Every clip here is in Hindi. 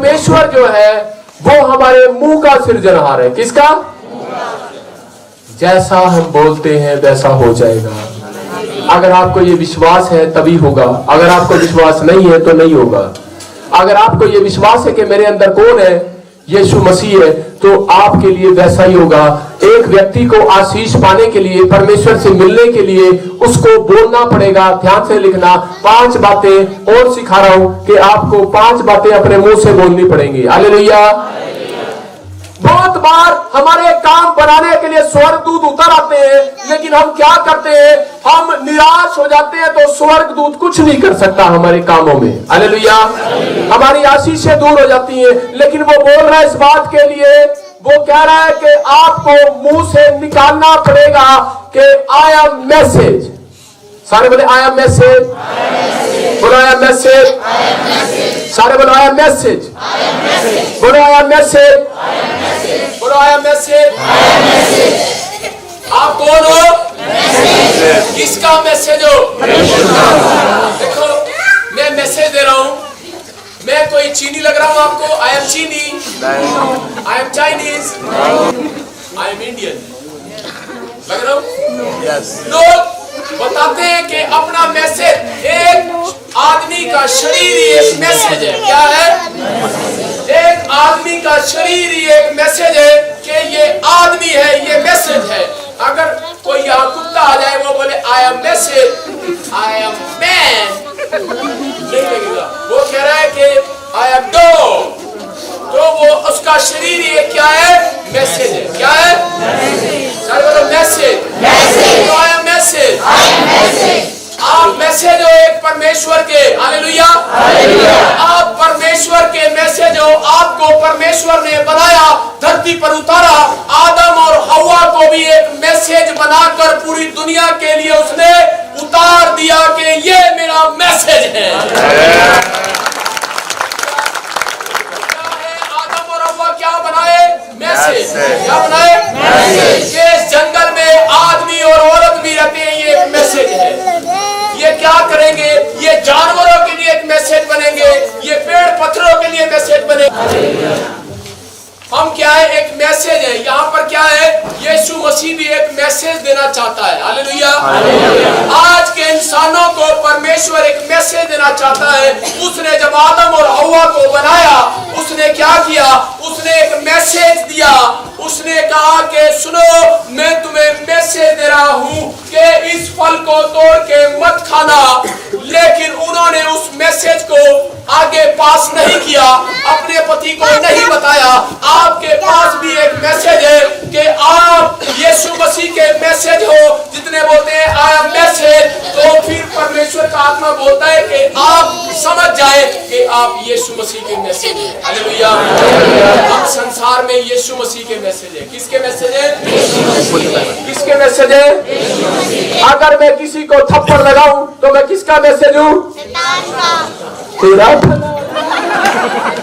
परमेश्वर जो है वो हमारे मुंह का सृजनहार है। किसका? जैसा हम बोलते हैं वैसा हो जाएगा। अगर आपको ये विश्वास है तभी होगा, अगर आपको विश्वास नहीं है तो नहीं होगा। अगर आपको ये विश्वास है कि मेरे अंदर कौन है, यीशु मसीह है, तो आपके लिए वैसा ही होगा। एक व्यक्ति को आशीष पाने के लिए, परमेश्वर से मिलने के लिए उसको बोलना पड़ेगा। ध्यान से लिखना, 5 बातें और सिखा रहा हूं कि आपको 5 बातें अपने मुंह से बोलनी पड़ेंगी। हालेलुया। बहुत बार हमारे काम बनाने के लिए स्वर्गदूत उतर आते हैं, लेकिन हम क्या करते हैं? हम निराश हो जाते हैं, तो स्वर्गदूत कुछ नहीं कर सकता हमारे कामों में। हालेलुया। हमारी आशीषें दूर हो जाती हैं, लेकिन वो बोल रहा है इस बात के लिए, वो कह रहा है कि आपको मुंह से निकालना पड़ेगा कि आई एम मैसेज। सारे बोले आई एम मैसेज, बोलो आई एम मैसेज, सारे बोलो आई एम मैसेज, बोलो आई एम मैसेज, बोलो आई एम मैसेज। आप कौन हो? किसका मैसेज हो? देखो, मैं मैसेज दे रहा हूं। मैं कोई चीनी लग रहा हूं आपको? आई एम चीनी, I am Chinese, I am Indian लग रहा हूं? लोग बताते हैं कि अपना मैसेज, एक आदमी का शरीर ही एक मैसेज है। क्या है? एक आदमी का शरीर ही एक मैसेज है कि ये आदमी है, ये मैसेज है। अगर कोई यहाँ कुत्ता आ जाए, वो बोले I am message, I am man, नहीं लगेगा। वो कह रहा है कि आई एम डॉग, तो वो उसका शरीर ही क्या है? मैसेज है। क्या है? सर बोलो मैसेज, तो आई एम मैसेज। आप मैसेज हो एक परमेश्वर के। हालेलुया। आप परमेश्वर के मैसेज हो। आपको परमेश्वर ने बनाया, धरती पर उतारा। आदम और हव्वा को भी एक मैसेज बनाकर पूरी दुनिया के लिए उसने उतार दिया कि ये मेरा मैसेज है। आदम और हव्वा क्या बनाए? मैसेज। क्या बनाए? मैसेज। ये जंगल में आदमी और औरत भी रहते हैं, ये एक मैसेज है। ये क्या करेंगे? ये जानवरों के लिए एक मैसेज बनेंगे, ये पेड़ पत्थरों के लिए मैसेज बनेंगे। हम क्या है? एक मैसेज है। यहाँ पर क्या है? यीशु मसीह भी एक मैसेज देना चाहता है। हालेलुया। आज के इंसानों को परमेश्वर एक मैसेज देना चाहता है। उसने जब आदम और हव्वा को बनाया, उसने क्या किया? उसने एक मैसेज दिया। उसने कहा कि सुनो, मैं तुम्हें मैसेज दे रहा हूं कि इस फल को तोड़ के मत खाना। लेकिन उन्होंने उस मैसेज को आगे पास नहीं किया, अपने पति को नहीं बताया। आपके पास भी एक मैसेज है कि आप यीशु मसीह के मैसेज हो। जितने बोलते हैं आई एम मैसेज, तो फिर परमेश्वर का आत्मा बोलता है कि आप समझ जाए कि आप यीशु मसीह के मैसेज हैं। हालेलुया। हम संसार में यीशु मसीह के मैसेज है। किसके मैसेज है? किसके मैसेज है? अगर मैं किसी को थप्पड़ लगाऊं तो मैं किसका मैसेज हूं? तेरा।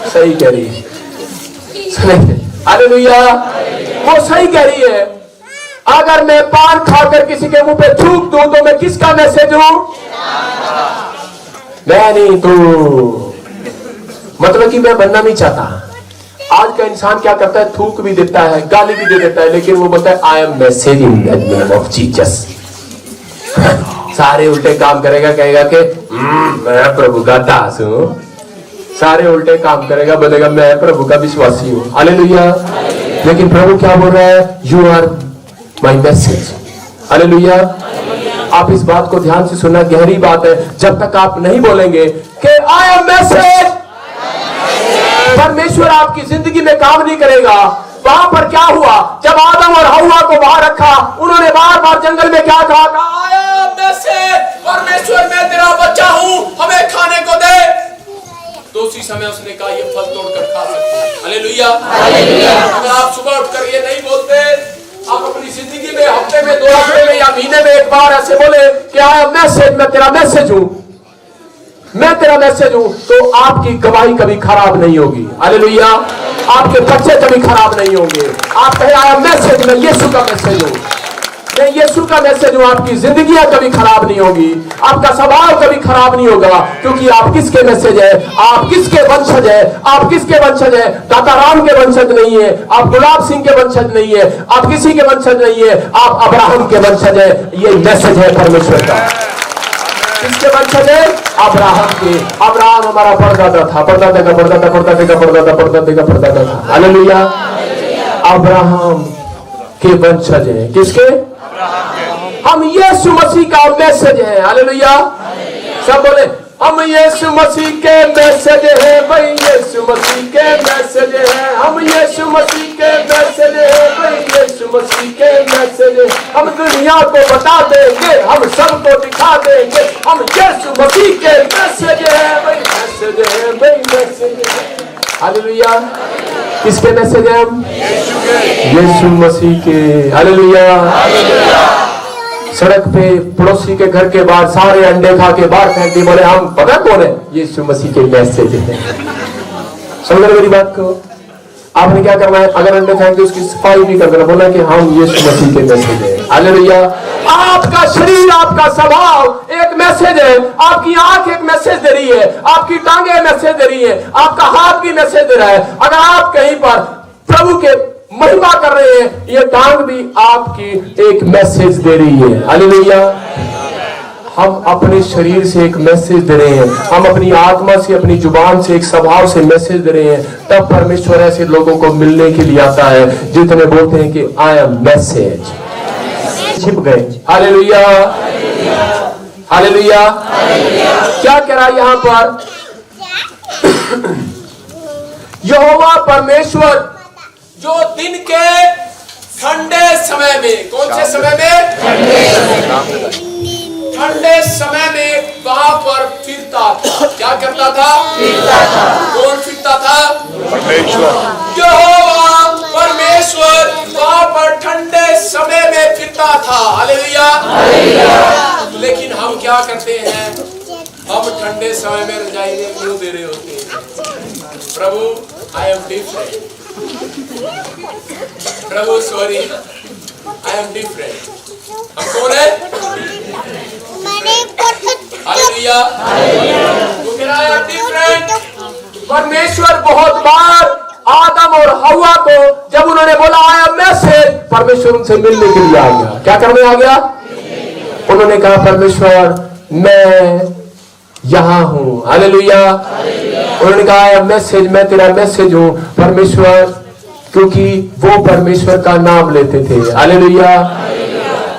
सही कह रही है। हालेलुया। वो सही कह रही है। अगर मैं पान खाकर किसी के मुंह पे थूक दूं तो मैं किसका मैसेज हूं? मैं नहीं, तो मतलब कि मैं बनना नहीं चाहता। आज का इंसान क्या करता है? थूक भी देता है, गाली भी दे देता है, लेकिन वो बोलता है I am message in the name of Jesus. सारे उल्टे काम करेगा, कहेगा कि मैं प्रभु का दास हूं। सारे उल्टे काम करेगा, बोलेगा मैं प्रभु का विश्वासी हूं। हालेलुया। लेकिन प्रभु क्या बोल रहा है? You are my message. Hallelujah. आप इस बात को ध्यान से सुनना, गहरी बात है। जब तक आप नहीं बोलेंगे कि आई एम मैसेज, परमेश्वर आपकी जिंदगी में काम नहीं करेगा। वहां पर क्या हुआ? जब आदम और हव्वा को बाहर रखा, उन्होंने बार बार जंगल में क्या कहा? आया मैसेज, परमेश्वर मैं तेरा बच्चा हूं, हमें खाने को दे। तो उसी समय उसने कहा ये फल तोड़कर खा सकते हैं। हालेलुया। अगर आप सुबह उठकर ये नहीं बोलते, आप अपनी जिंदगी में हफ्ते में, 2 हफ्ते में या महीने में एक बार ऐसे बोले कि आया मैसेज, मैं तेरा मैसेज हूं, मैं तेरा मैसेज हूं, तो आपकी गवाही कभी खराब नहीं होगी। हालेलुया। आपके बच्चे कभी खराब नहीं होंगे। आप कहे आया मैसेज, मैं यीशु का मैसेज हूं। मैं यीशु का मैसेज हूं, आपकी जिंदगियां कभी खराब नहीं होगी, आपका स्वभाव कभी खराब नहीं होगा, क्योंकि आप किसके मैसेज है, आप किसके वंशज है, आप किसके वंशज है। दाता राम के वंशज नहीं है, आप गुलाब सिंह के वंशज नहीं है, आप किसी के वंशज नहीं है, आप अब्राहम के वंशज है। ये मैसेज है परमेश्वर का। किसके वंशज है? अब्राहम के। अब्राहम हमारा परदादा था, परदादा का परदादा, परदादे का परदादा, परदादे का परदादा था। हालेलुया। अब्राहम के वंशज है। किसके? हम यीशु मसीह का मैसेज है। हालेलुया। सब बोले हम यीशु मसीह के मैसेज है, भाई यीशु मसीह के मैसेज है, हम यीशु मसीह के मैसेज है, भाई यीशु मसीह के मैसेज है। हम दुनिया को बता देंगे, हम सबको दिखा देंगे, हम यीशु मसीह के मैसेज है, भाई मैसेज है, भाई मैसेज है। हालेलुया। किसके मैसेज है हम? यीशु मसीह के। हालेलुया। सड़क पे पड़ोसी के घर के बाहर सारे अंडे खा के बाहर फेंक दिए, बोले हम पता कौन है? यीशु मसीह के मैसेज है। समझ रहे मेरी बात को? आपने क्या करना है? अगर अंडे फेंक दिए उसकी सफाई भी कर देना, बोला कि हम यीशु मसीह के मैसेज है। हालेलुया। आपका शरीर, आपका स्वभाव एक मैसेज है, आपकी आंख एक मैसेज दे रही है, आपकी टांगे मैसेज दे रही है, आपका हाथ भी मैसेज दे रहा है। अगर आप कहीं पर प्रभु के महिमा कर रहे हैं, ये टांग भी आपकी एक मैसेज दे रही है। हालेलुया। हम अपने शरीर से एक मैसेज दे रहे हैं, हम अपनी आत्मा से, अपनी जुबान से, एक स्वभाव से मैसेज दे रहे हैं। तब परमेश्वर ऐसे लोगों को मिलने के लिए आता है जितने बोलते हैं कि आई एम मैसेज। छिप गए। हालेलुया। हालेलुया। क्या कह रहा है यहां पर? यहोवा परमेश्वर जो दिन के ठंडे समय में, कौन से समय में? ठंडे समय में वहां पर फिरता था। क्या करता था? फिरता था। कौन फिरता था? परमेश्वर। यहोवा परमेश्वर वहां पर ठंडे समय में फिरता था। हालेलुया। लेकिन हम क्या करते हैं? हम ठंडे समय में रजाई में क्यों दे रहे होते हैं? प्रभु आई एम डिफरेंट, प्रभु सॉरी आई एम डिफरेंट। हम कौन है? हालेलुया। वो कह रहा है डिफरेंट। परमेश्वर बहुत बार आदम और हवा को जब उन्होंने बोला आया मैसेज, परमेश्वर उनसे मिलने के लिए आ गया। क्या करने आ गया? उन्होंने कहा परमेश्वर मैं यहां हूं। हालेलुया। उन्होंने कहा मैसेज, मैं तेरा मैसेज हूं। परमेश्वर, क्योंकि वो परमेश्वर का नाम लेते थे। हालेलुया।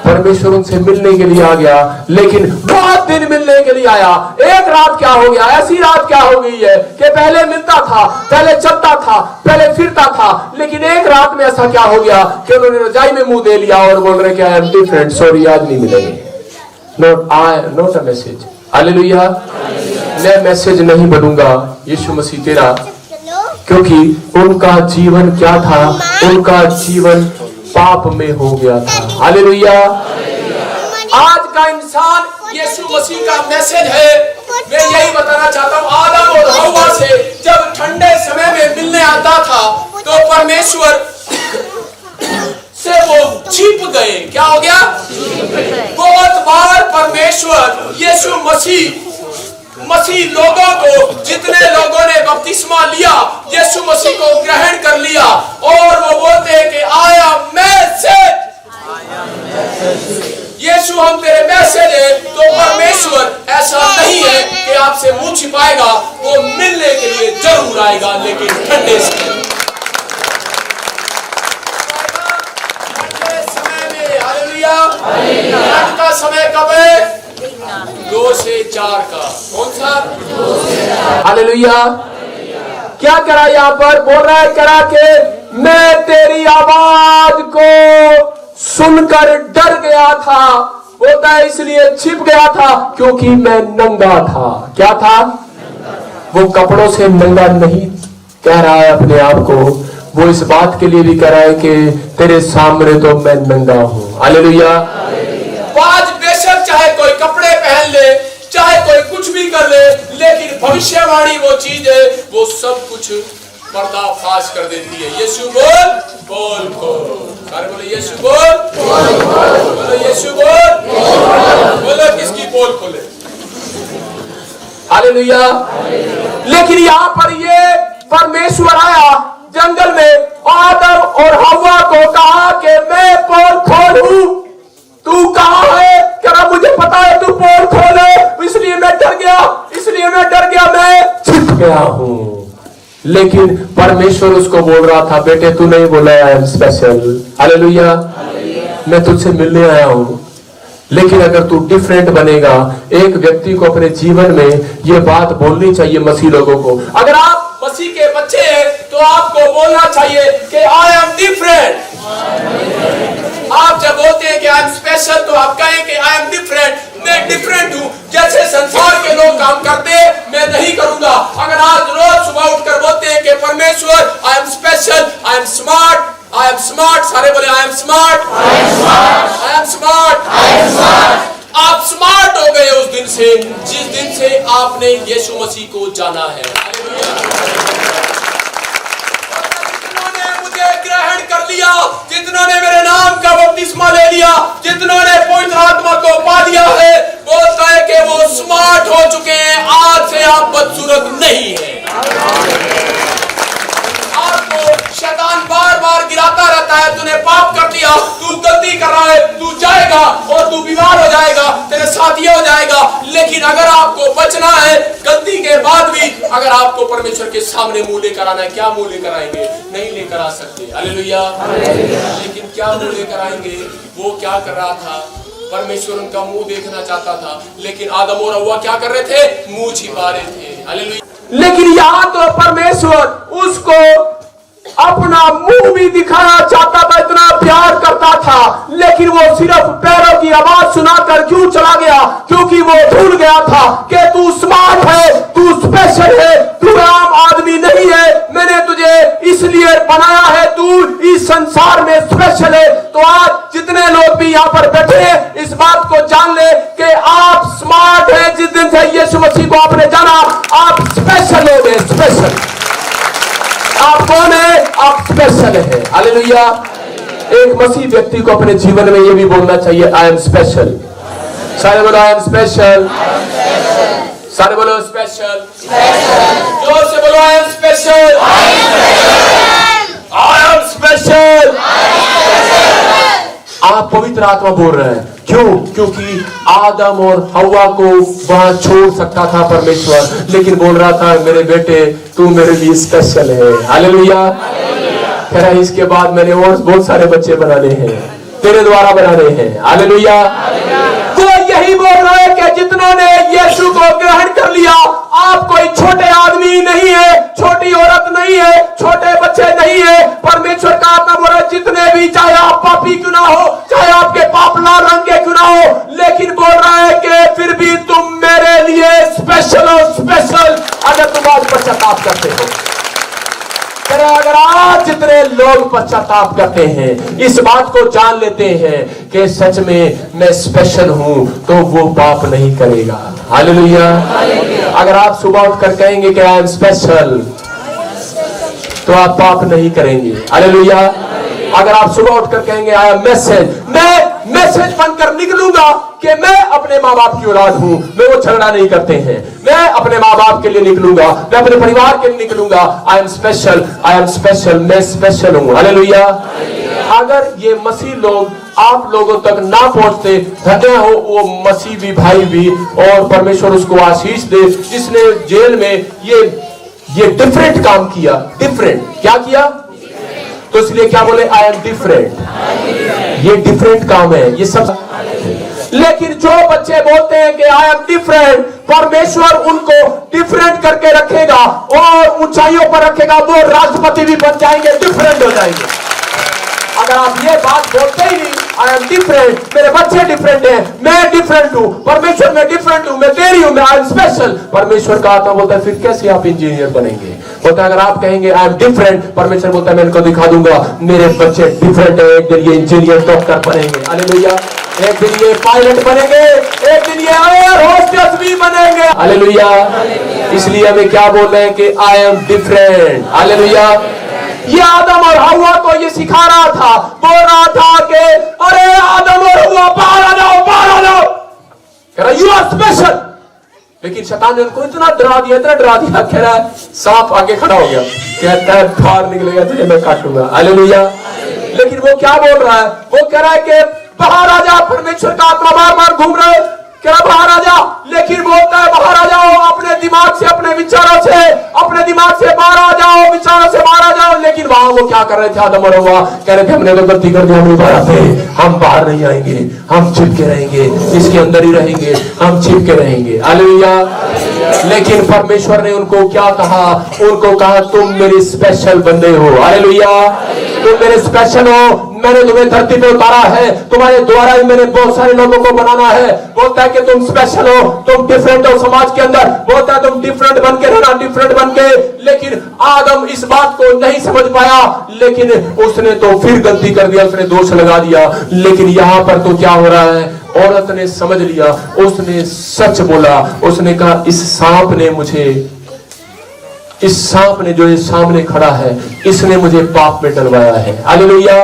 परमेश्वर उनसे मिलने के लिए आ गया, लेकिन बहुत दिन मिलने के लिए आया। एक रात क्या हो गया? ऐसी रात क्या हो गई है कि पहले मिलता था, पहले चलता था, पहले फिरता था, लेकिन एक रात में ऐसा क्या हो गया कि उन्होंने रजाई में मुंह दे लिया और बोल रहे कि आई एम डिफरेंट, सॉरी आज नहीं मिलेंगे। Not a message. हालेलुया। मैं मैसेज नहीं बनूंगा यीशु मसीह तेरा, क्योंकि उनका जीवन क्या था? उनका जीवन पाप में हो गया था। हालेलुया। आज का इंसान यीशु मसीह का मैसेज है। मैं यही बताना चाहता हूँ, आदम और हव्वा से जब ठंडे समय में मिलने आता था तो परमेश्वर से वो छिप गए। क्या हो गया? बहुत बार परमेश्वर यीशु मसीह लोगों को, जितने लोगों ने बपतिस्मा लिया, यीशु मसीह को ग्रहण कर लिया और वो बोलते हैं कि आया मैसेज, यीशु हम तेरे मैसेज है। तो परमेश्वर ऐसा नहीं है कि आपसे मुंह छिपाएगा, वो मिलने के लिए जरूर आएगा, लेकिन ठंडे समय में। हालेलुया। ठंड का समय कब है? 2 से 4 का। कौन सा? 2 से 4। हालेलुया। क्या करा यहाँ पर? बोल रहा है करा के मैं तेरी आवाज को सुनकर डर गया था। बोलता है इसलिए छिप गया था क्योंकि मैं नंगा था। क्या था? वो कपड़ों से नंगा नहीं कह रहा है अपने आप को, वो इस बात के लिए भी कह रहा है कि तेरे सामने तो मैं नंगा हूं। हालेलुया। आज बेशक चाहे कोई कपड़े पहन ले, चाहे कोई कुछ भी कर ले, लेकिन भविष्यवाणी वो चीज है, वो सब कुछ पर्दाफाश कर देती है। यीशु बोल बोल खोलो, सारे बोले यीशु बोल बोलो, यीशु बोल बोलो, किसकी पोल खोले? हालेलुया। लेकिन यहाँ पर ये परमेश्वर आया जंगल में, आदम और हव्वा को कहा कि मैं पोल खोलूं, तू कहाँ है? क्या मुझे पता है तू पोल खोले, इसलिए मैं डर गया, मैं छिप गया हूं। लेकिन परमेश्वर उसको बोल रहा था, बेटे तू नहीं बोला आई एम स्पेशल, हालेलुया, मैं तुझसे मिलने आया हूं। लेकिन अगर तू डिफरेंट बनेगा, एक व्यक्ति को अपने जीवन में ये बात बोलनी चाहिए मसीह लोगों को। अगर आप मसीह के बच्चे हैं तो आपको बोलना चाहिए कि आई एम डिफरेंट। आप जब बोलते हैं कि आई एम स्पेशल तो आप कहें कि आई एम डिफरेंट, मैं डिफरेंट हूं, जैसे संसार के लोग काम करते हैं मैं नहीं करूंगा। अगर आज रोज सुबह उठकर बोलते हैं कि परमेश्वर आई am special, I am smart, I am smart, सारे बोले I am smart, I am smart, I am smart, I am smart। आप स्मार्ट हो गए उस दिन से जिस दिन से आपने यीशु मसीह को जाना है। हालेलुया। जितनों ने मुझे ग्रहण कर लिया, जितनों ने मेरे नाम का बपतिस्मा ले लिया, जितनों ने पवित्र आत्मा को पा लिया है, बोलता है कि वो स्मार्ट हो चुके हैं, आज से आप बदसूरत नहीं है। शैतान बार बार गिराता रहता है, तूने पाप कर दिया, तू गलती कर रहा है, तू जाएगा और तू बीमार हो जाएगा, तेरे साथ ये हो जाएगा। लेकिन अगर आपको बचना है गलती के बाद भी, अगर आपको परमेश्वर के सामने मुंह लेकर आना है, क्या मुंह लेकर आएंगे? नहीं लेकर आ सकते, हालेलुया। लेकिन क्या मुंह लेकर आएंगे? वो क्या कर रहा था? परमेश्वर उनका मुंह देखना चाहता था, लेकिन आदम और हव्वा क्या कर रहे थे? मुंह छिपा रहे थे, हालेलुया। लेकिन यहाँ तो परमेश्वर उसको अपना मुंह भी दिखाना चाहता था, इतना प्यार करता था, लेकिन वो सिर्फ पैरों की आवाज सुनाकर क्यों चला गया? क्योंकि वो भूल गया था कि तू स्मार्ट है, तू स्पेशल है, तू आम आदमी नहीं है, मैंने तुझे इसलिए बनाया है, तू इस संसार में स्पेशल है। तो आज जितने लोग भी यहाँ पर बैठे हैं, इस बात को जान ले कि आप स्मार्ट है। जिस दिन से यीशु मसीह को आपने जाना, आप स्पेशल हो गए, स्पेशल। आप कौन है? आप स्पेशल है, हालेलुया। एक मसीह व्यक्ति को अपने जीवन में ये भी बोलना चाहिए आई एम स्पेशल। सारे बोलो आई एम स्पेशल, सारे बोलो स्पेशल, जोर से बोलो आई am special, I am special. आप पवित्र आत्मा बोल रहे हैं, क्यों? क्योंकि आदम और हव्वा को वहां छोड़ सकता था परमेश्वर, लेकिन बोल रहा था मेरे बेटे तू मेरे लिए स्पेशल है, हालेलुया। कह रहा इसके बाद मैंने और बहुत सारे बच्चे बनाने हैं, तेरे द्वारा बनाने हैं, हालेलुया। तो यही बोल रहा है कि जितनों ने यीशु को ग्रहण कर लिया, आप कोई छोटे आदमी नहीं है, छोटी औरत नहीं है, छोटे बच्चे नहीं है। परमेश्वर का आत्मा बोल रहा है जितने भी, चाहे आप पापी क्यों ना हो, चाहे आपके पाप लाल रंग के क्यों ना हो, लेकिन बोल रहा है कि फिर भी तुम मेरे लिए स्पेशल हो, स्पेशल। अगर तुम आज पश्चाताप करते हो, अगर आज जितने लोग पश्चाताप करते हैं, इस बात को जान लेते हैं कि सच में मैं स्पेशल हूं, तो वो पाप नहीं करेगा, हालेलुया। अगर आप सुबह उठकर कहेंगे कि आई एम स्पेशल, तो आप पाप नहीं करेंगे, हालेलुया। अगर आप सुबह उठकर कहेंगे आई एम मैसेज, मैं मैसेज बनकर निकलूंगा कि मैं अपने माँ बाप की औलाद हूं, मैं वो झगड़ा नहीं करते हैं, मैं अपने माँ बाप के लिए निकलूंगा, मैं अपने परिवार के लिए निकलूंगा, I am special, I am special, मैं स्पेशल हूं, हालेलुया। अगर ये मसीह लोग आप लोगों तक ना पहुंचते, धन्य हो वो मसीह भी, भाई भी, और परमेश्वर उसको आशीष दे जिसने जेल में ये डिफरेंट काम किया। डिफरेंट क्या किया? तो इसलिए क्या बोले? आई एम डिफरेंट। ये डिफरेंट काम है, ये सब। लेकिन जो बच्चे बोलते हैं कि आई एम डिफरेंट, परमेश्वर उनको डिफरेंट करके रखेगा और ऊंचाइयों पर रखेगा, वो राष्ट्रपति भी बन जाएंगे, डिफरेंट हो जाएंगे। अगर आप ये बात बोलते ही नहीं, आई एम डिफरेंट, मेरे बच्चे डिफरेंट हैं, मैं डिफरेंट हूं, परमेश्वर मैं डिफरेंट हूं, मैं तेरी हूं, मैं आई एम स्पेशल, परमेश्वर का आत्मा बोलता है फिर कैसे आप इंजीनियर बनेंगे? बोलता है अगर आप कहेंगे आई एम डिफरेंट, परमेश्वर बोलता है मैं इनको दिखा दूंगा मेरे बच्चे डिफरेंट है, एक दिन ये इंजीनियर डॉक्टर बनेंगे, हालेलुया। एक दिन ये पायलट बनेंगे, एक दिन ये एयर होस्टेस भी बनेंगे, हालेलुया। इसलिए हमें क्या बोल रहे हैं कि आई एम डिफरेंट। हालेलुया। ये आदम और हव्वा को ये सिखा रहा था, बोल रहा था कि अरे आदम और हव्वा बाहर आ जाओ, बाहर आ जाओ, कह रहा यू आर स्पेशल। लेकिन शैतान ने उनको इतना डरा दिया, इतना डरा दिया, कह रहा है सांप आगे खड़ा हो गया, कहता है बाहर निकलेगा तुझे मैं काटूंगा। हालेलुया। लेकिन वो क्या बोल रहा है, वो कह रहा है कि बाहर आ जा, परमेश्वर का आत्मा बार बार घूम रहा है, कह रहा बाहर आ जा, लेकिन बोलता है बाहर आ जाओ अपने दिमाग से, अपने विचारों से, अपने दिमाग से बाहर आ जाओ, विचारों से बाहर आ जाओ। लेकिन वहां वो क्या कर रहे थे, आदम और हव्वा कह रहे थे हमने तो गलती कर दी, हम नहीं बाहर आते, हम बाहर नहीं आएंगे, हम चिपके रहेंगे, इसके अंदर ही रहेंगे, हम चिपके रहेंगे। हालेलुया। लेकिन परमेश्वर ने उनको क्या कहा, उनको कहा तुम मेरे स्पेशल बंदे हो। हालेलुया। तुम मेरे स्पेशल हो, मैंने तुम्हें धरती पे उतारा है, तुम्हारे द्वारा ही मैंने बहुत सारे लोगों को बनाना है। बोलता है कि तुम स्पेशल हो, तुम डिफरेंट हो समाज के अंदर, बोलता है तुम डिफरेंट बन के रहना, डिफरेंट बन के। लेकिन आदम इस बात को नहीं समझ पाया, लेकिन उसने तो फिर गलती कर दिया, उसने दोष लगा दिया। लेकिन यहां पर तो क्या हो रहा है, औरत ने समझ लिया, उसने सच बोला, उसने कहा इस सांप ने मुझे, इस सांप ने जो ये सामने खड़ा है, इसने मुझे पाप में डलवाया है। हालेलुया।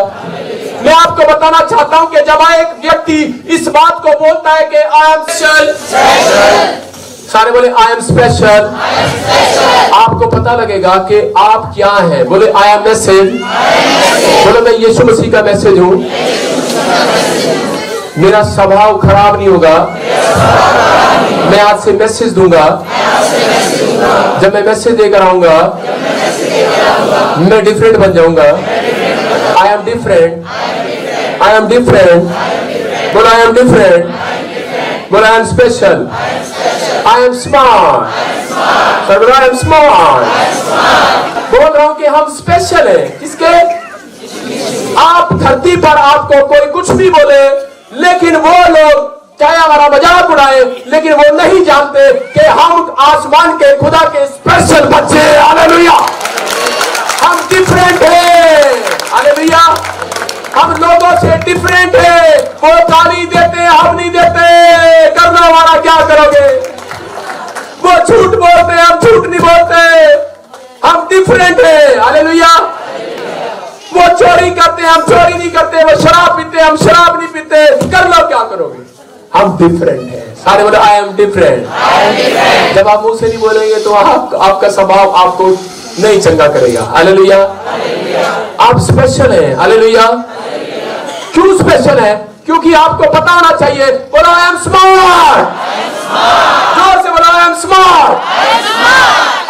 मैं आपको बताना चाहता हूं कि जब एक व्यक्ति इस बात को बोलता है कि आई एम स्पेशल, सारे बोले आई एम स्पेशल, आपको पता लगेगा कि आप क्या हैं। बोले आई एम मैसेज, बोले मैं यीशु मसीह का मैसेज हूं, मेरा स्वभाव खराब नहीं होगा, मैं आज से मैसेज दूंगा, जब मैं मैसेज देकर आऊंगा मैं डिफरेंट बन जाऊंगा। आई am different, I am different, बोला आई एम डिफरेंट, बोला आई am special, I am smart, sir बोला आई एम स्मार्ट। बोल रहा हूं कि हम स्पेशल हैं। किसके? आप धरती पर आपको कोई कुछ भी बोले, लेकिन वो लोग चाहे हमारा मजाक उड़ाए, लेकिन वो नहीं जानते कि हम आसमान के खुदा के स्पेशल बच्चे। हालेलुया। हम डिफरेंट हैं। हालेलुया। हम लोगों से डिफरेंट है। वो गाली देते, हम नहीं देते, करना हमारा क्या करोगे। वो झूठ बोलते, हम झूठ नहीं बोलते, हम डिफरेंट है। हालेलुया। वो चोरी करते, हम चोरी नहीं करते, वो शराब पीते, हम शराब नहीं पीते, कर लो क्या करोगे, हम डिफरेंट हैं। सारे बोले आई एम डिफरेंट। जब आप मुंह से नहीं बोलेंगे तो आपका स्वभाव आपको नहीं चंगा करेगा। हालेलुया। आप स्पेशल हैं। हालेलुया। क्यों स्पेशल है? क्योंकि आपको पता होना चाहिए। बोलो आई एम स्मार्ट, जोर से बोलो आई एम स्मार्ट।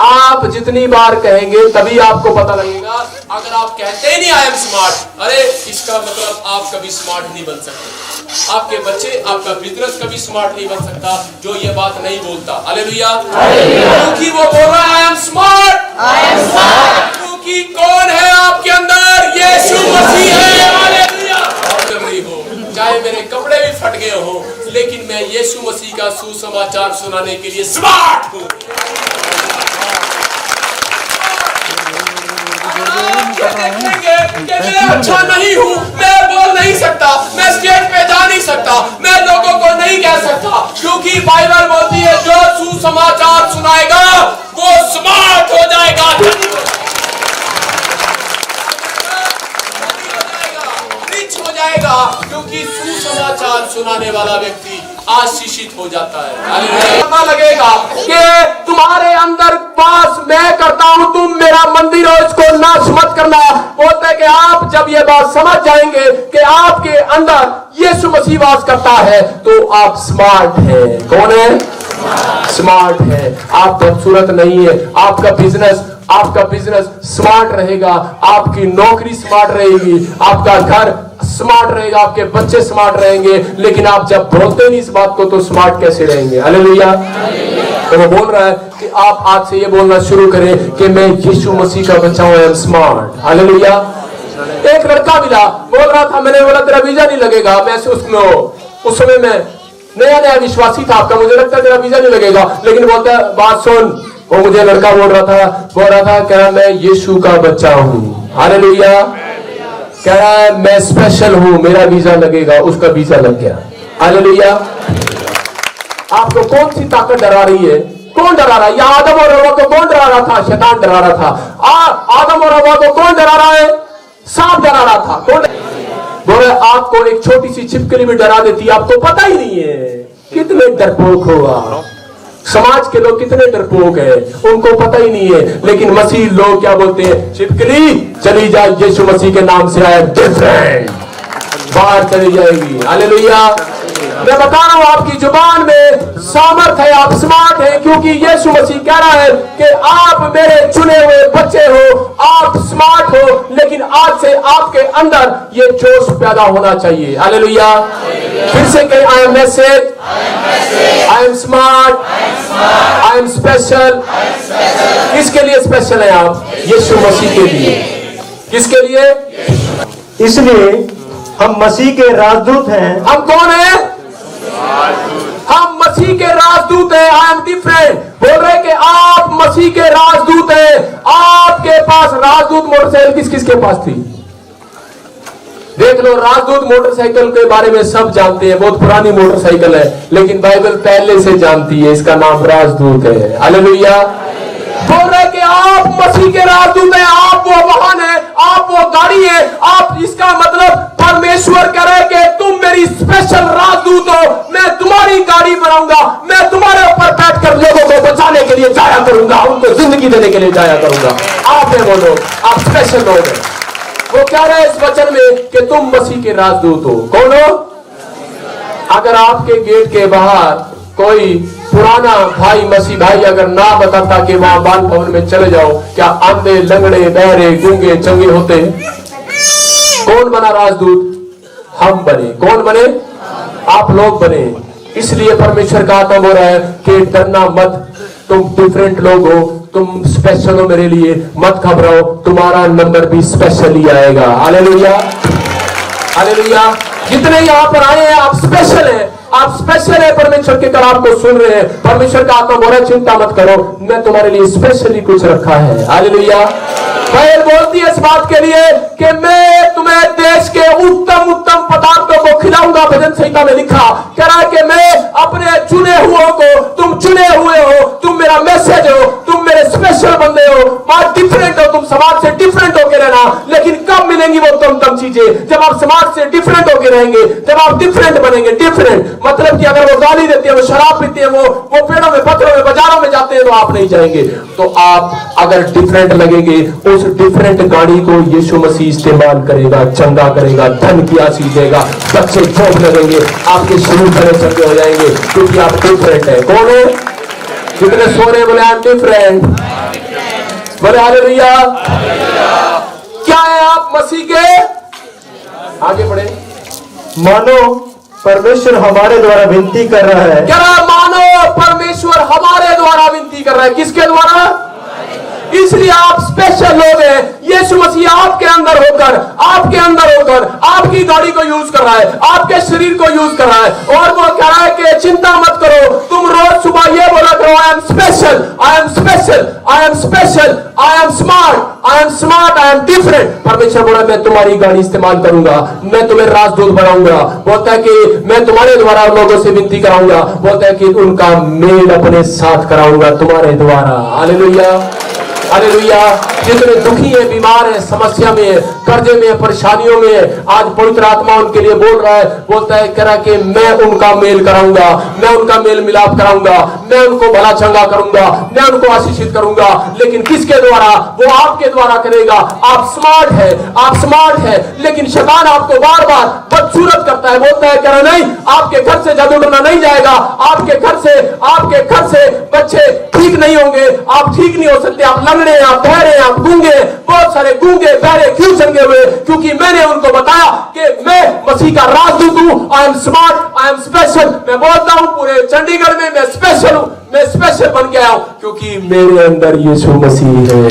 आप जितनी बार कहेंगे तभी आपको पता लगेगा। अगर आप कहते ही नहीं आई एम स्मार्ट, अरे इसका मतलब आप कभी स्मार्ट नहीं बन सकते। आपके बच्चे, आपका बिजनेस कभी स्मार्ट नहीं बन सकता जो ये बात नहीं बोलता। हालेलुया। क्योंकि वो बोल रहा है I am smart, I am smart. क्योंकि कौन है आपके अंदर? यीशु मसीह है। हालेलुया। कर रही हो, चाहे मेरे कपड़े भी फट गए हो, लेकिन मैं यीशु मसीह का सुसमाचार सुनाने के लिए स्मार्ट हूँ। देखेंगे कि मैं अच्छा नहीं हूँ, मैं बोल नहीं सकता, मैं स्टेज पे जा नहीं सकता, मैं लोगों को नहीं कह सकता, क्योंकि बाइबल बोलती है जो सुसमाचार सुनाएगा वो स्मार्ट हो जाएगा, रिच हो जाएगा, क्योंकि सुसमाचार सुनाने वाला व्यक्ति आशीषित हो जाता है। पता लगेगा कि तुम्हारे अंदर वास मैं करता हूं, तुम मेरा मंदिर हो, इसको नाश मत करना। बोलते हैं कि आप जब ये बात समझ जाएंगे कि आपके अंदर यीशु मसीह वास करता है तो आप स्मार्ट हैं। कौन है? स्मार्ट है। आप बदसूरत नहीं है। आपका बिजनेस स्मार्ट रहेगा, आपकी नौकरी स्मार्ट रहेगी, आपका घर स्मार्ट रहेगा, आपके बच्चे स्मार्ट रहेंगे। लेकिन आप जब बोलते नहीं इस बात को तो स्मार्ट कैसे रहेंगे? हालेलुया। तो वो बोल रहा है कि आप आज से ये बोलना शुरू करें कि मैं यीशु मसीह का बच्चा हूं, आई एम स्मार्ट। हालेलुया। एक लड़का मिला, बोल रहा था, मैंने बोला तेरा वीजा नहीं लगेगा। मैं उसमें उस समय में नया विश्वासी था आपका, मुझे लगता है तेरा वीजा नहीं लगेगा। लेकिन बोलता है बात सुन, वो मुझे लड़का बोल रहा था कह रहा मैं यीशु का बच्चा हूँ। हालेलुया। कह रहा है मैं स्पेशल हूँ, मेरा वीजा लगेगा, उसका वीजा लग गया। हालेलुया। आपको कौन सी ताकत डरा रही है कौन डरा रहा है? या आदम और हवा को कौन डरा रहा था? शैतान डरा रहा था। आदम और हवा को कौन डरा रहा है? सांप डरा रहा था। कौन बोले? आपको एक छोटी सी छिपकली भी डरा देती है, आपको पता ही नहीं है। कितने डरपोक हो आप। समाज के लोग कितने डरपोक हैं, उनको पता ही नहीं है। लेकिन मसीह लोग क्या बोलते हैं? छिपकली चली जा, यीशु मसीह के नाम से आया, डिफरेंट, बाहर चली जाएगी। हालेलुया। मैं बता रहा हूं, आपकी जुबान में सामर्थ है, आप स्मार्ट हैं, क्योंकि यीशु मसीह कह रहा है कि आप मेरे चुने हुए बच्चे हो, आप स्मार्ट हो। लेकिन आज से आपके अंदर ये जोश पैदा होना चाहिए। हालेलुया। फिर से कहें, I am message, I am smart, I am special. किसके लिए स्पेशल है आप? यीशु मसीह के लिए। किसके लिए? इसलिए हम मसीह के राजदूत हैं। हम कौन हैं? हम मसीह के राजदूत हैं। आई एम डिफरेंट। बोल रहे कि आप मसीह के राजदूत हैं। आपके पास राजदूत मोटरसाइकिल किस किस के पास थी? देख लो, राजदूत मोटरसाइकिल के बारे में सब जानते हैं, बहुत पुरानी मोटरसाइकिल है, लेकिन बाइबल पहले से जानती है, इसका नाम राजदूत है। हालेलुया। बोल रहे कि आप मसीह के राजदूत हैं, आप वो वाहन है, आप वो गाड़ी है। आप, इसका मतलब परमेश्वर कह रहे कि तुम मेरी स्पेशल राजदूत हो, मैं तुम्हारी गाड़ी बनाऊंगा, मैं तुम्हारे ऊपर बैठकर लोगों को बचाने के लिए जाया करूंगा, उनको जिंदगी देने के लिए जाया करूंगा। आप है वो लोग, आप स्पेशल लोग हैं। वो कह रहे हैं इस वचन में कि तुम मसीह के राजदूत हो। कौन हो? अगर आपके गेट के बाहर कोई पुराना भाई, मसीह भाई अगर ना बताता कि वहां बाल भवन में चले जाओ, क्या अंधे, लंगड़े, बहरे, गूंगे, चंगे होते? कौन बना राजदूत? हम बने। कौन बने? आप लोग बने। इसलिए परमेश्वर का आत्मा बोल रहा है कि डरना मत, तुम डिफरेंट लोग हो, तुम स्पेशल हो मेरे लिए, मत घबराओ, तुम्हारा नंबर भी स्पेशल ही आएगा। हालेलुया। हालेलुया। जितने यहाँ पर आए हैं आप स्पेशल हैं, आप स्पेशल है। परमेश्वर के कलाम को सुन रहे हैं, परमेश्वर का आत्मा बोला चिंता मत करो, मैं तुम्हारे लिए स्पेशली कुछ रखा है। हालेलुया। बाइबल बोलती है इस बात के लिए कि मैं तुम्हें देश के उत्तम उत्तम पदार्थों को खिलाऊंगा। भजन संहिता में लिखा, कह रहा है कि मैं अपने चुने हुओं को, तुम चुने हुए हो, तुम मेरा मैसेज हो, तुम मेरे स्पेशल बंदे हो, बात डिफरेंट हो, तुम समाज से डिफरेंट होकर रहना। लेकिन कब मिलेंगी वो तुम चीजें? जब आप समाज से डिफरेंट होकर रहेंगे, जब आप डिफरेंट बनेंगे। डिफरेंट मतलब कि अगर वो गाली देते हैं, वो शराब पीते हैं, वो पेड़ों में, पत्थरों में, बाजारों में जाते हैं, तो आप नहीं जाएंगे। तो आप अगर डिफरेंट लगेंगे, उस डिफरेंट गाड़ी को यीशु मसीह इस्तेमाल करेगा, चंगा करेगा, धन की आशीष देगा, बच्चे जॉब लगेंगे, आपके शुरू बड़े चंगे हो जाएंगे, क्योंकि आप डिफरेंट है। कौन है? कितने सोरे बोले आई एम डिफरेंट? बोले हालेलुया। क्या है आप? मसीह के। आगे बढ़े। मानो परमेश्वर हमारे द्वारा विनती कर रहा है। क्या मानो परमेश्वर हमारे द्वारा विनती कर रहा है? किसके द्वारा? इसलिए आप स्पेशल लोग हैं। यीशु मसीह आपके अंदर होकर आपकी गाड़ी को यूज कर रहा है, आपके शरीर को यूज कर रहा है। और वो कह रहा है कि चिंता मत करो, तुम रोज सुबह ये बोला करो, आई am special, I am special, I am special, I am smart, I am smart, I am different. परमेश्वर बोला मैं तुम्हारी गाड़ी इस्तेमाल करूंगा, मैं तुम्हें राजदूत बनाऊंगा। बोलता है कि मैं तुम्हारे द्वारा लोगों से विनती कराऊंगा। बोलता है कि उनका मेल अपने साथ कराऊंगा तुम्हारे द्वारा। हालेलुया। हालेलुया। जितने दुखी है, बीमार है, समस्या में है, कर्जे में है, परेशानियों में है, आज पवित्र आत्मा उनके लिए बोल रहा है। बोलता है, कह रहा कि मैं उनका मेल कराऊंगा, मैं उनका मेल मिलाप कराऊंगा, मैं उनको भला चंगा करूंगा, मैं उनको आशीषित करूंगा। लेकिन किसके द्वारा? वो आपके द्वारा करेगा। आप स्मार्ट है, आप स्मार्ट है, लेकिन शैतान आपको बार बार बदसूरत करता है। बोलता है, कह रहा नहीं, आपके घर से जादू टोना नहीं जाएगा, आपके घर से बच्चे ठीक नहीं होंगे, आप ठीक नहीं हो सकते, आप लंगड़े हैं, आप बहरे हैं, आप गूंगे। बहुत सारे गूंगे बहरे क्यों चंगे हुए? क्योंकि मैंने उनको बताया कि मैं मसीह का राजदूत हूं। I am smart, I am special. मैं बोलता हूं पूरे चंडीगढ़ में मैं स्पेशल हूं, मैं स्पेशल बन के आया हूं, क्योंकि मेरे अंदर यीशु मसीह है।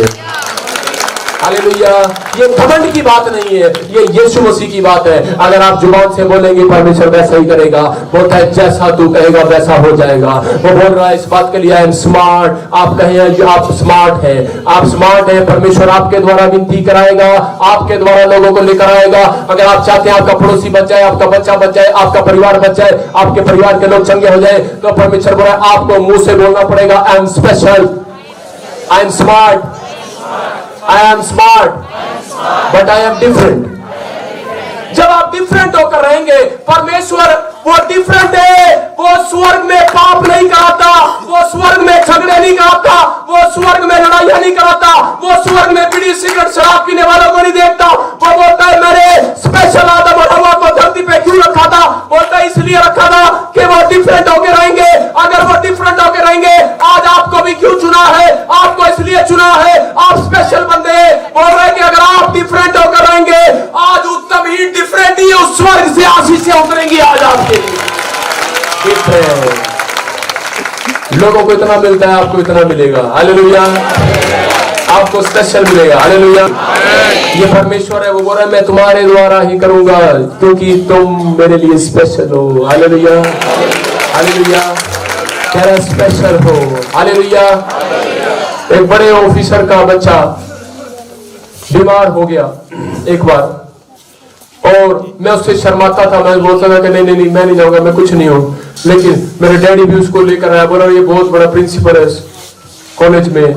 हालेलुया। ये घमंड की बात नहीं है, ये यीशु मसीह की बात है। अगर आप जुबान से बोलेंगे परमेश्वर वैसा ही करेगा। बोलता है जैसा तू कहेगा वैसा हो जाएगा। वो बोल रहा है इस बात के लिए आई एम स्मार्ट। आप कहें आप स्मार्ट है, आप स्मार्ट है। परमेश्वर आपके द्वारा विनती कराएगा, आपके द्वारा लोगों को लेकर आएगा। अगर आप चाहते हैं आपका पड़ोसी बच जाए, आपका बच्चा बच जाए, आपका परिवार बच जाए, आपके परिवार के लोग चंगे हो जाए, तो परमेश्वर बोल रहा है आपको मुंह से बोलना पड़ेगा आई am special, I am smart, I am smart, but I am different. जब आप डिफरेंट होकर रहेंगे, परमेश्वर वो डिफरेंट है। वो स्वर्ग में पाप नहीं कराता, वो स्वर्ग में झगड़े नहीं कराता, वो स्वर्ग में लड़ाइयां नहीं कराता, वो स्वर्ग में बीड़ी सिगरेट शराब पीने वालों को नहीं देखता। वो बोलता है मैंने स्पेशल आदम और हवा को धरती पे क्यों रखा था? बोलता है इसलिए रखा था कि वो डिफरेंट होकर रहेंगे। अगर वो डिफरेंट होकर रहेंगे, आज आपको भी क्यों चुना है? आपको इसलिए चुना है, आप स्पेशल बंदे हैं। बोल रहे हैं कि अगर आप डिफरेंट होकर रहेंगे, आज उत्तम ही डिफरेंट ही उस स्वर्ग से आशीषें उतरेंगी आज आपके लिए। लोगों को इतना मिलता है, आपको इतना मिलेगा। हालेलुया। आपको स्पेशल मिलेगा। हालेलुया। ये परमेश्वर है, वो बोल रहा है मैं तुम्हारे द्वारा ही करूंगा क्योंकि तुम मेरे लिए स्पेशल हो। हालेलुया। हालेलुया। कह रहा स्पेशल हो। हालेलुया। एक बड़े ऑफिसर का बच्चा बीमार हो गया एक बार, और मैं उससे शर्माता था। मैं बोलता था कि नहीं नहीं नहीं मैं नहीं जाऊंगा, मैं कुछ नहीं हूं। लेकिन मेरे डैडी भी उसको लेकर आया, बोला ये बहुत बड़ा प्रिंसिपल है कॉलेज में,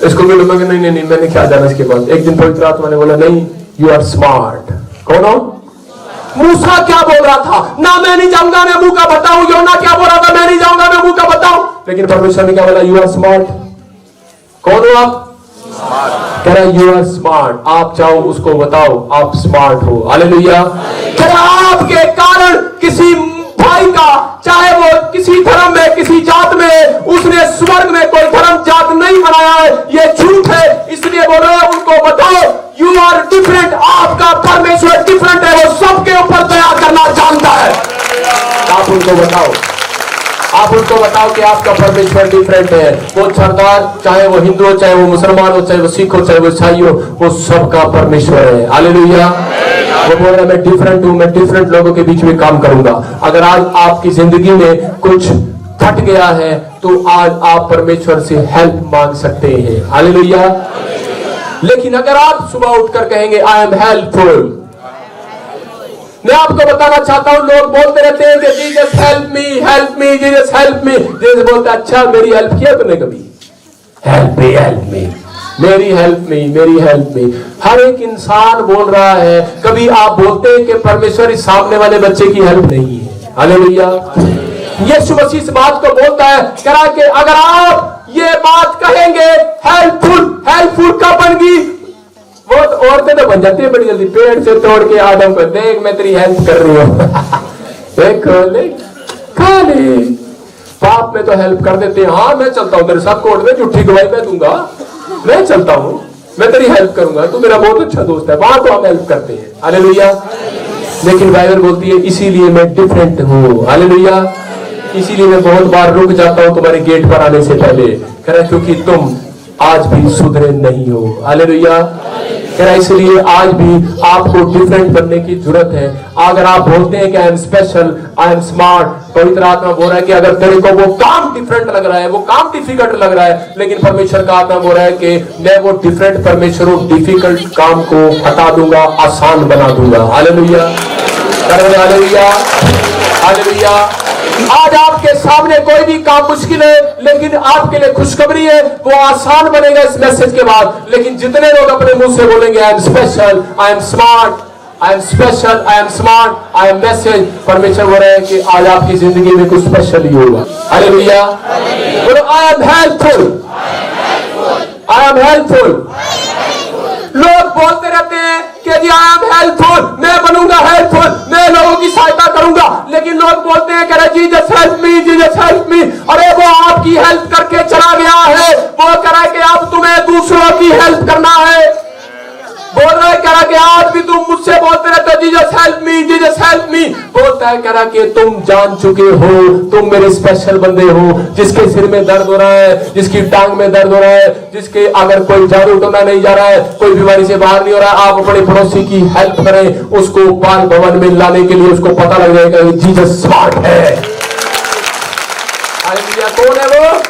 इसको मिलो। मैं नहीं नहीं नहीं मैंने क्या जाना इसके बाद। एक दिन पवित्र आत्मा ने बोला नहीं यू आर स्मार्ट। कौन हो? मूसा क्या बोल रहा था? ना मैं नहीं जाऊंगा, मैं मुंह का बताऊं। योना क्या बोल रहा था? मैं नहीं जाऊंगा, मैं मुंह का बताऊं। लेकिन परमेश्वर ने क्या बोला? You are smart. कौन हो आप? कह रहा यू आर स्मार्ट। आप चाहो उसको बताओ आप स्मार्ट हो। हालेलुया। कह रहा आपके कारण किसी भाई का, चाहे वो किसी धर्म में किसी जात में, उसने स्वर्ग में कोई धर्म जात नहीं बनाया है, ये झूठ है। इसलिए बोल रहे हैं उनको बताओ यू आर डिफरेंट। आपका परमेश्वर डिफरेंट है, वो सबके ऊपर दया करना जानता है। आप उनको बताओ, आप उनको बताओ कि आपका परमेश्वर डिफरेंट है। वो सरदार, चाहे वो हिंदू हो, चाहे वो मुसलमान हो, चाहे वो सिख हो, चाहे वो ईसाई हो, वो सबका परमेश्वर है। हालेलुया। वो बोल रहा है मैं डिफरेंट हूं, मैं डिफरेंट लोगों के बीच में काम करूंगा। अगर आज आपकी जिंदगी में कुछ फट गया है तो आज आप परमेश्वर से हेल्प मांग सकते हैं। हालेलुया। लेकिन अगर आप सुबह उठकर कहेंगे आई एम हेल्पफुल, मैं आपको बताना चाहता हूं, लोग बोलते रहते हैं कि Jesus help me, help me, Jesus help me. Jesus बोलता है अच्छा मेरी हेल्प किया तुमने कभी? हेल्प मी, हेल्प मी, मेरी हेल्प मी, मेरी हेल्प मी। हर एक इंसान बोल रहा है। कभी आप बोलते हैं कि परमेश्वर इस सामने वाले बच्चे की हेल्प नहीं है। हालेलुया। यीशु मसीह इस बात को बोलता है, कह रहा है कि अगर आप ये बात कहेंगे हेल्पफुल, हेल्पफुल कब बनेगी? वो औरतें तो बन जाती है बड़ी जल्दी, पेड़ से तोड़ के आदम को देख मैं तेरी हेल्प कर रही हूँ देखो ले खा ले। पाप में तो हेल्प कर देते हैं, हाँ मैं चलता हूँ तेरे साथ कोर्ट में, झूठी गवाही मैं दूंगा, मैं चलता हूँ, मैं तेरी हेल्प करूंगा, तू मेरा बहुत अच्छा दोस्त है। वहां तो हम हेल्प करते हैं। हालेलुया। लेकिन बाइबल बोलती है इसीलिए मैं डिफरेंट हूँ। हालेलुया। इसीलिए मैं बहुत बार रुक जाता हूँ तुम्हारे गेट पर आने से पहले। कह रहा क्योंकि तुम आज भी सुधरे नहीं हो। हालेलुया। कह रहा इसलिए आज भी आपको डिफरेंट बनने की जरूरत है। अगर आप बोलते हैं कि आई am special, I am smart, पवित्र आत्मा बोल रहा है कि अगर तेरे को वो काम डिफरेंट लग रहा है, वो काम डिफिकल्ट लग रहा है, लेकिन परमेश्वर का आत्मा बोल रहा है कि मैं वो डिफरेंट परमेश्वर डिफिकल्ट काम को हटा दूंगा, आसान बना दूंगा। हालेलुया। हालेलुया। हालेलुया। आज आपके सामने कोई भी काम मुश्किल है, लेकिन आपके लिए खुशखबरी है वो आसान बनेगा इस मैसेज के बाद। लेकिन जितने लोग अपने मुंह से बोलेंगे आई am special, I am smart, I am special, I am smart, I am message, परमेश्वर बोल रहे हैं कि आज आपकी जिंदगी में कुछ स्पेशल ही होगा। हालेलुया। बोलो I am helpful, I am helpful. लोग बोलते रहते हैं कि जी आई एम हेल्पफुल, मैं बनूंगा हेल्पफुल, मैं लोगों की सहायता करूंगा। लेकिन लोग बोलते हैं कह रहे Jesus help me, Jesus help me. अरे वो आपकी हेल्प करके चला गया है, वो कह रहा है कि अब तुम्हें दूसरों की हेल्प करना है। बोल रहा है कह रहा कि आज भी तुम मुझसे बोलते रहते हो Jesus help me, Jesus help me. बोलता है कह रहा कि तुम जान चुके हो, तुम मेरे स्पेशल बंदे हो, जिसके सिर में दर्द हो रहा है, जिसकी टांग में दर्द हो रहा है, जिसके अगर कोई झाड़ू टोना नहीं जा रहा है, कोई बीमारी से बाहर नहीं हो रहा है, आप अपने पड़ोसी की हेल्प करें, उसको बाल भवन में लाने के लिए उसको पता लग जाएगा जीसस स्मार्ट है। हालेलुया। कौन है वो?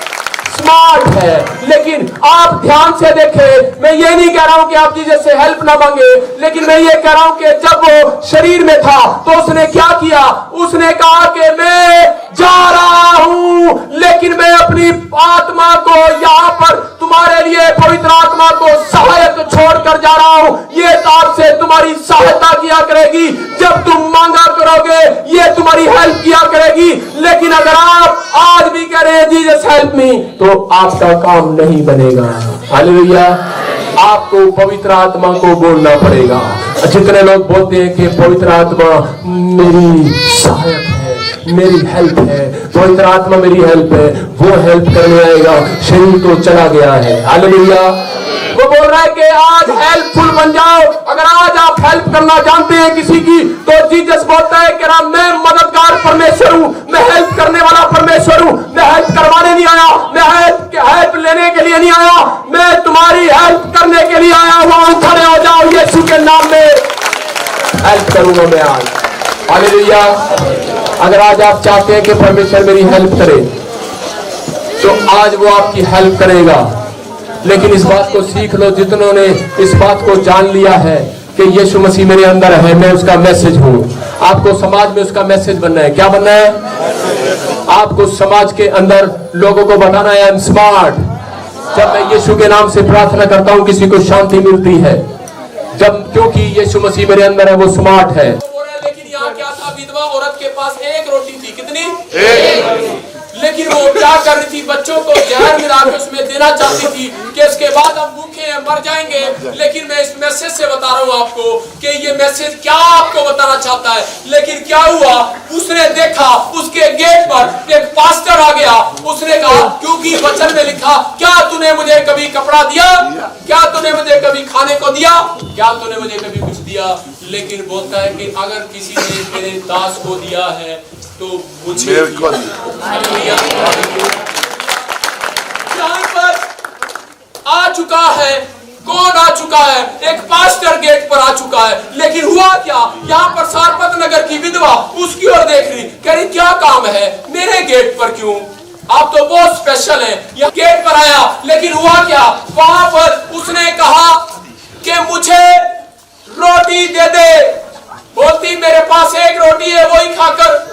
स्मार्ट है। लेकिन आप ध्यान से देखें, मैं ये नहीं कह रहा हूं कि आप जीसस से हेल्प ना मांगे, लेकिन मैं ये कह रहा हूं कि जब वो शरीर में था तो उसने क्या किया? उसने कहा कि मैं जा रहा हूं, लेकिन मैं अपनी आत्मा को यहां पर तुम्हारे लिए पवित्र आत्मा को सहायक छोड़कर जा रहा हूं। ये तार से तुम्हारी सहायता किया करेगी, जब तुम मांगा करोगे ये तुम्हारी हेल्प किया करेगी। लेकिन अगर आप आज भी कह रहे हैं जीसस हेल्प मी, तो आपका काम नहीं बनेगा। हालेलुया। आपको पवित्र आत्मा को बोलना पड़ेगा। जितने लोग बोलते हैं कि पवित्र आत्मा मेरी सहायक है, मेरी हेल्प है, पवित्र आत्मा मेरी हेल्प है, वो हेल्प करने आएगा, शरीर तो चला गया है। हालेलुया। वो बोल रहा है कि आज हेल्पफुल बन जाओ। अगर आज आप हेल्प करना जानते हैं किसी की, तो जीसस बोलता है कि मैं मददगार परमेश्वर हूं, मैं हेल्प करने वाला परमेश्वर हूं। मैं हेल्प करवाने नहीं आया, मैं हेल्प लेने के लिए नहीं आया, मैं तुम्हारी हेल्प करने के लिए आया हूं। खड़े हो जाओ, यीशु के नाम में हेल्प करूंगा मैं आज। हालेलुया। अगर आज आप चाहते हैं कि परमेश्वर मेरी हेल्प करे, तो आज वो आपकी हेल्प करेगा। लेकिन इस बात को सीख लो, जितनों ने इस बात को जान लिया है कि यीशु मसीह मेरे अंदर है, मैं उसका मैसेज हूं। आपको समाज में उसका मैसेज बनना है। क्या बनना है? आपको समाज के अंदर लोगों को बताना है आई एम स्मार्ट। जब मैं यीशु के नाम से प्रार्थना करता हूं, किसी को शांति मिलती है, जब क्योंकि यीशु मसीह मेरे अंदर है, वो स्मार्ट है। लेकिन यहाँ क्या था? विधवा औरत के पास एक रोटी थी। कितनी? एक। लेकिन वो क्या कर रही थी? बच्चों को जहर मिला के उसमें देना चाहती थी कि इसके बाद हम भूखे हैं, मर जाएंगे। लेकिन मैं इस मैसेज से बता रहा हूं आपको कि ये मैसेज क्या आपको बताना चाहता है। लेकिन क्या हुआ? उसने देखा उसके गेट पर एक पास्टर आ गया। उसने कहा, क्योंकि वचन में लिखा, क्या तूने मुझे कभी कपड़ा दिया? क्या तूने मुझे कभी खाने को दिया? क्या तूने मुझे कभी कुछ दिया? लेकिन बोलता है कि अगर किसी ने मेरे दास को दिया है तो मुझे यहाँ पर आ चुका है। कौन आ चुका है? एक पास्टर गेट पर आ चुका है। लेकिन हुआ क्या? यहाँ पर सारपत नगर की विधवा उसकी ओर देख रही, कह रही क्या काम है मेरे गेट पर? क्यों? आप तो बहुत स्पेशल हैं। यह गेट पर आया, लेकिन हुआ क्या? वहां पर उसने कहा कि मुझे रोटी दे दे। बोलती मेरे पास एक रोटी है, वही खाकर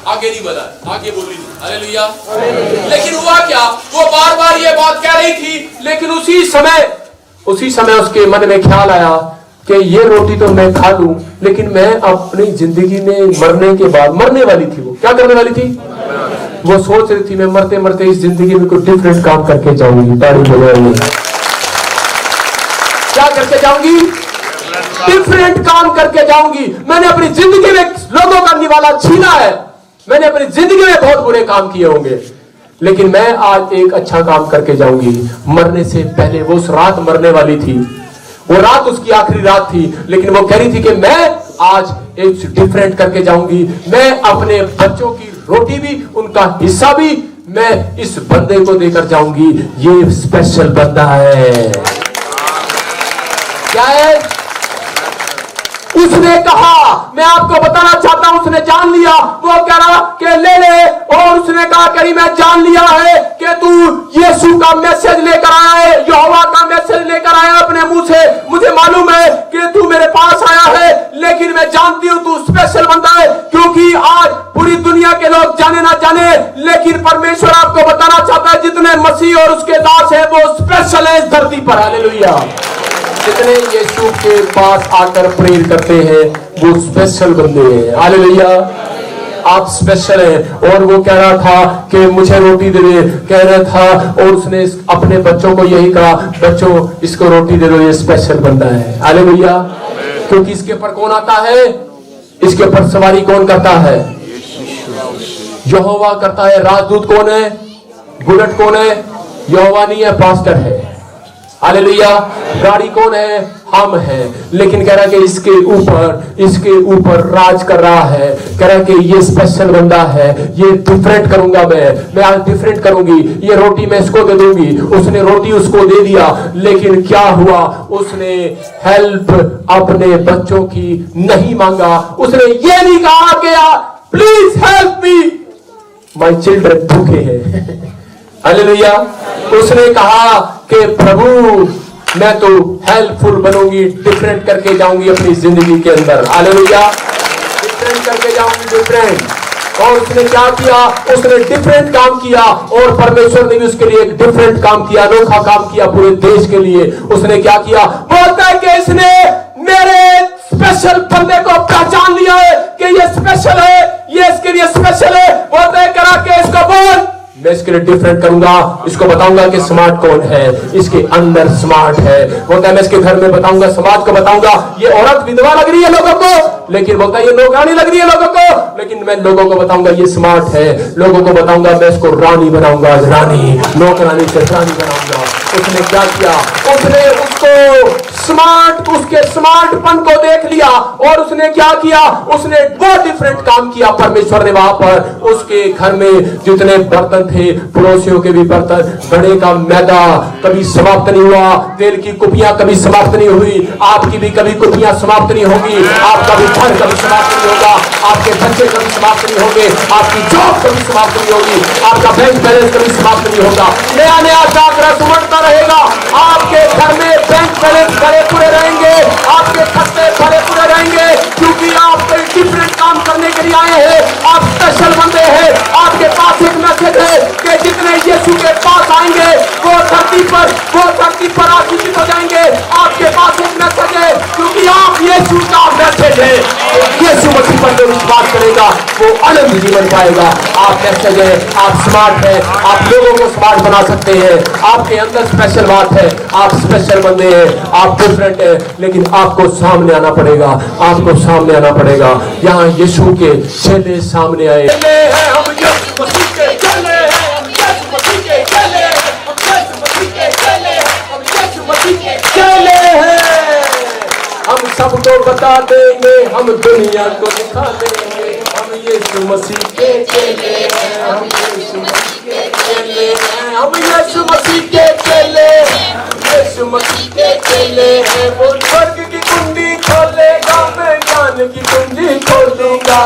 आगे नहीं बढ़ा, आगे बोली नहीं। हालेलुया। लेकिन हुआ क्या? वो बार बार ये बात कह रही थी, लेकिन उसी समय उसके मन में ख्याल आया कि ये रोटी तो मैं खा लूं, लेकिन मैं अपनी जिंदगी में मरने के बाद, मरने वाली थी, वो क्या करने वाली थी? वो सोच रही थी मैं मरते मरते इस जिंदगी में कुछ डिफरेंट काम करके जाऊंगी। ताड़ी बजाएंगे। क्या करके जाऊंगी? डिफरेंट काम करके जाऊंगी। मैंने अपनी जिंदगी में लोगों का निवाला छीना है, मैंने अपनी जिंदगी में बहुत बुरे काम किए होंगे, लेकिन मैं आज एक अच्छा काम करके जाऊंगी। मरने से पहले, वो उस रात मरने वाली थी, वो रात उसकी आखिरी रात थी, लेकिन वो कह रही थी कि मैं आज एक डिफरेंट करके जाऊंगी। मैं अपने बच्चों की रोटी भी, उनका हिस्सा भी मैं इस बंदे को देकर जाऊंगी। ये स्पेशल बंदा है। क्या है? उसने कहा, मैं आपको बताना चाहता हूं, उसने जान लिया। वो कह रहा कि ले ले, और उसने कहा करी मैं जान लिया है कि तू यीशु का मैसेज लेकर आया है, यहोवा का मैसेज लेकर आया अपने मुंह से। मुझे मालूम है कि तू मेरे पास आया है, लेकिन मैं जानती हूं तू स्पेशल बंदा है, क्योंकि आज पूरी दुनिया के लोग जाने ना जाने, लेकिन परमेश्वर आपको बताना चाहता है जितने मसीह और उसके दास है वो स्पेशल है इस धरती पर। हालेलुया। जितने यीशु के पास आकर प्रेयर करते हैं वो स्पेशल बंदे हैं। हालेलुया। आप स्पेशल हैं। और वो कह रहा था कि मुझे रोटी दे दे, कह रहा था, और उसने अपने बच्चों को यही कहा, बच्चों इसको रोटी दे दो, ये स्पेशल बंदा है। हालेलुया। क्योंकि इसके ऊपर कौन आता है? इसके ऊपर सवारी कौन करता है? यहोवा करता है। राजदूत कौन है? बुलेट कौन है? यहोवा नहीं है, पास्टर है। हालेलुया। गाड़ी कौन है? हम हैं, लेकिन कह रहा कि इसके ऊपर राज कर रहा है। कह रहा कि ये स्पेशल बंदा है, ये डिफरेंट करूंगा मैं आज डिफरेंट करूंगी, ये रोटी मैं इसको दे दूंगी। उसने रोटी उसको दे दिया, लेकिन क्या हुआ, उसने हेल्प अपने बच्चों की नहीं मांगा। उसने ये नहीं कहा कि please help me, my children भूखे हैं। हालेलुया। उसने कहा कि प्रभु मैं तो हेल्पफुल बनूंगी, डिफरेंट करके जाऊंगी अपनी जिंदगी के अंदर। हालेलुया। डिफरेंट करके जाऊंगी, डिफरेंट। और उसने क्या किया, उसने डिफरेंट काम किया, और परमेश्वर ने भी उसके लिए एक डिफरेंट काम किया, अनोखा काम किया पूरे देश के लिए। उसने क्या किया, बोलता है कि इसने मेरे स्पेशल बंदे को पहचान लिया है कि ये स्पेशल है, ये इसके लिए स्पेशल है। बोलता है करा के इसको बोल, मैं इसके लिए डिफरेंट करूंगा, इसको बताऊंगा कि स्मार्ट कौन है, इसके अंदर स्मार्ट है। बोलता है मैं इसके घर में बताऊंगा, समाज को बताऊंगा, ये औरत विधवा लग रही है लोगों को, लेकिन बोलता है ये नौकरानी लग रही है लोगों को, लेकिन मैं लोगों को बताऊंगा ये स्मार्ट है। लोगों को बताऊंगा, मैं इसको रानी बनाऊंगा, रानी, नौकरानी से रानी बनाऊंगा। उसने क्या किया, उसने उसको उसके स्मार्टपन को देख लिया, और उसने क्या किया, उसने वो डिफरेंट काम किया। परमेश्वर ने वहां पर उसके घर में जितने बर्तन थे, पड़ोसियों के भी बर्तन, घड़े का मैदा कभी समाप्त नहीं हुआ, तेल की कुपियां कभी समाप्त नहीं हुई, आपकी भी कभी कुपियां समाप्त नहीं होगी, आपका भी घर कभी समाप्त नहीं होगा, आपके बच्चे कभी समाप्त नहीं होंगे, आपकी जॉब कभी समाप्त नहीं होगी, आपका बैंक बैलेंस कभी समाप्त नहीं होगा। नया नया जागरा सुमड़ता रहेगा, आपके घर में बैंक बैलेंस भरे पूरे रहेंगे, आपके खाते भरे पूरे रहेंगे, क्योंकि आप कोई डिफरेंट काम करने के लिए आए हैं। आप स्पेशल बंदे हैं। आपके पास एक मैसेज है कि जितने यीशु के पास आएंगे वो धरती पर आशीषित हो जाएंगे। आपके पास एक मैसेज है, क्योंकि आप यीशु का मैसेज है। यीशु मसीह पर जो विश्वास करेगा वो अनंत जीवन पाएगा। आप मैसेज है, आप स्मार्ट है, आप लोगों को स्मार्ट बना सकते हैं। आपके अंदर स्पेशल बात है, आप स्पेशल बंदे हैं, आप डिफरेंट है, लेकिन आपको सामने आना पड़ेगा, आपको सामने आना पड़ेगा। यहाँ यीशु के चेले सामने आए। हम यीशु मसीह के चेले हैं, हम यीशु मसीह के चेले हैं, हम यीशु मसीह के चेले हैं, हम यीशु मसीह के चेले हैं। हम सबको बता देंगे, हम दुनिया को दिखा देंगे, हम यीशु मसीह के चेले हैं, हम यीशु मसीह के चेले हैं, हम यीशु मसीह के चेले हैं, यीशु मसीह के चेले हैं। वो स्वर्ग की कुंडी खोलेगा, मैं ज्ञान की कुंडी खोल दूंगा।